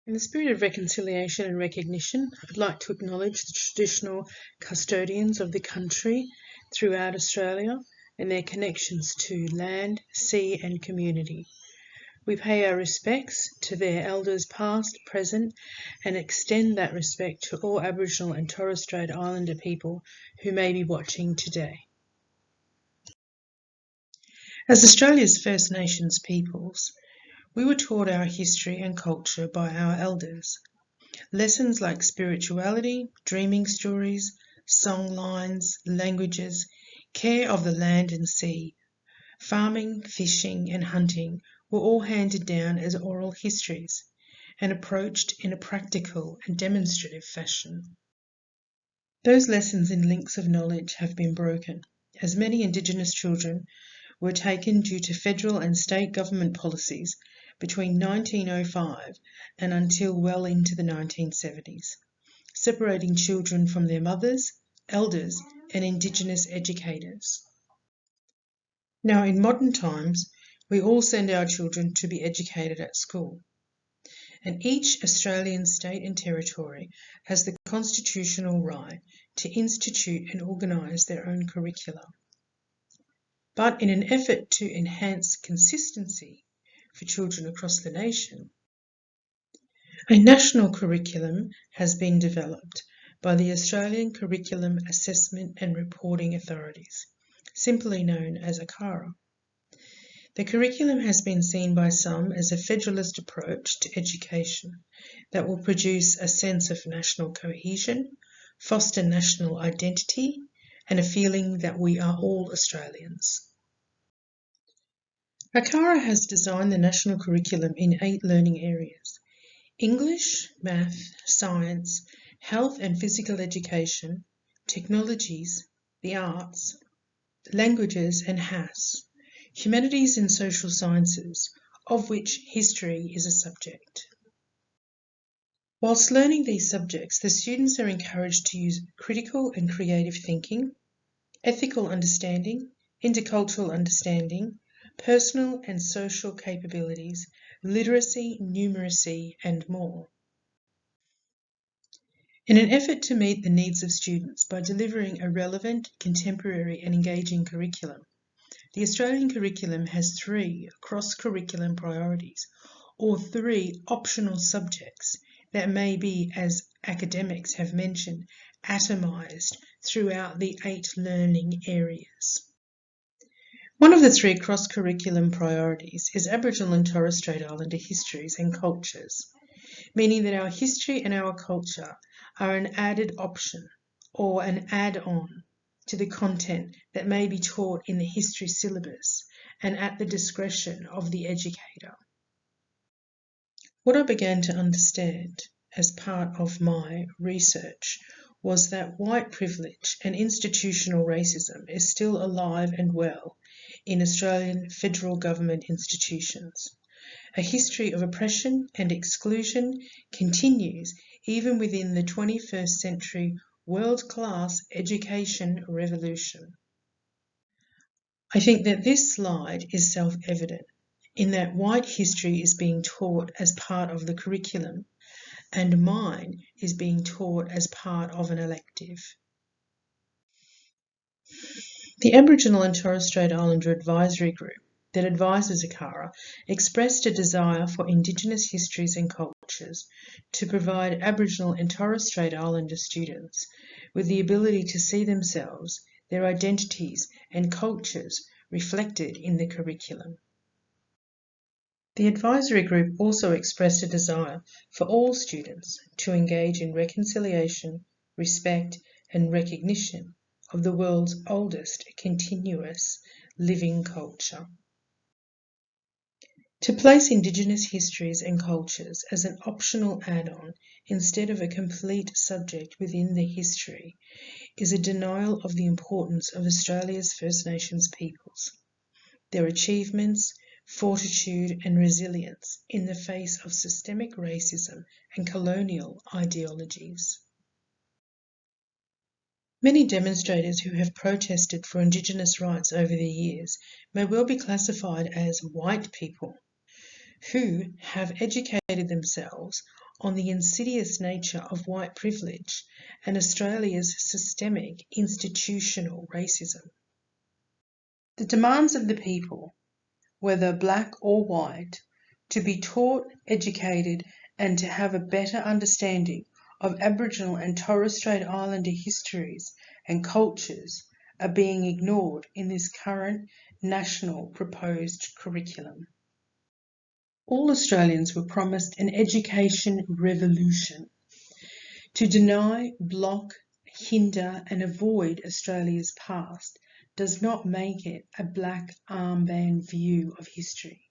In the spirit of reconciliation and recognition, I'd like to acknowledge the traditional custodians of the country throughout Australia and their connections to land, sea and community. We pay our respects to their elders past, present and extend that respect to all Aboriginal and Torres Strait Islander people who may be watching today. As Australia's First Nations peoples, we were taught our history and culture by our elders. Lessons like spirituality, dreaming stories, song lines, languages, care of the land and sea, farming, fishing and hunting were all handed down as oral histories and approached in a practical and demonstrative fashion. Those lessons and links of knowledge have been broken, as many Indigenous children were taken due to federal and state government policies between 1905 and until well into the 1970s, separating children from their mothers, elders and Indigenous educators. Now, in modern times, we all send our children to be educated at school, and each Australian state and territory has the constitutional right to institute and organise their own curricula. But in an effort to enhance consistency for children across the nation, a national curriculum has been developed by the Australian Curriculum Assessment and Reporting Authorities, simply known as ACARA. The curriculum has been seen by some as a federalist approach to education that will produce a sense of national cohesion, foster national identity, and a feeling that we are all Australians. ACARA has designed the national curriculum in 8 learning areas: English, math, science, health and physical education, technologies, the arts, languages and HAS, humanities and social sciences, of which history is a subject. Whilst learning these subjects, the students are encouraged to use critical and creative thinking, ethical understanding, intercultural understanding, personal and social capabilities, literacy, numeracy, and more. In an effort to meet the needs of students by delivering a relevant, contemporary and engaging curriculum, the Australian curriculum has 3 cross-curriculum priorities, or 3 optional subjects that may be, as academics have mentioned, atomised throughout the 8 learning areas. One of the 3 cross-curriculum priorities is Aboriginal and Torres Strait Islander histories and cultures, meaning that our history and our culture are an added option or an add-on to the content that may be taught in the history syllabus and at the discretion of the educator. What I began to understand as part of my research was that white privilege and institutional racism is still alive and well in Australian federal government institutions. A history of oppression and exclusion continues even within the 21st century world-class education revolution. I think that this slide is self-evident in that white history is being taught as part of the curriculum and mine is being taught as part of an elective. The Aboriginal and Torres Strait Islander Advisory Group that advises ACARA expressed a desire for Indigenous histories and cultures to provide Aboriginal and Torres Strait Islander students with the ability to see themselves, their identities and cultures reflected in the curriculum. The advisory group also expressed a desire for all students to engage in reconciliation, respect and recognition of the world's oldest continuous living culture. To place Indigenous histories and cultures as an optional add-on instead of a complete subject within the history is a denial of the importance of Australia's First Nations peoples, their achievements, fortitude and resilience in the face of systemic racism and colonial ideologies. Many demonstrators who have protested for Indigenous rights over the years may well be classified as white people who have educated themselves on the insidious nature of white privilege and Australia's systemic institutional racism. The demands of the people, whether black or white, to be taught, educated, and to have a better understanding of Aboriginal and Torres Strait Islander histories and cultures are being ignored in this current national proposed curriculum. All Australians were promised an education revolution. To deny, block, hinder and avoid Australia's past does not make it a black armband view of history.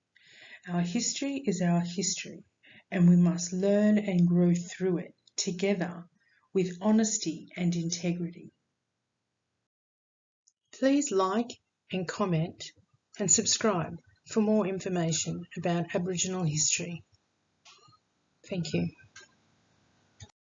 Our history is our history, and we must learn and grow through it together with honesty and integrity. Please like and comment and subscribe for more information about Aboriginal history. Thank you.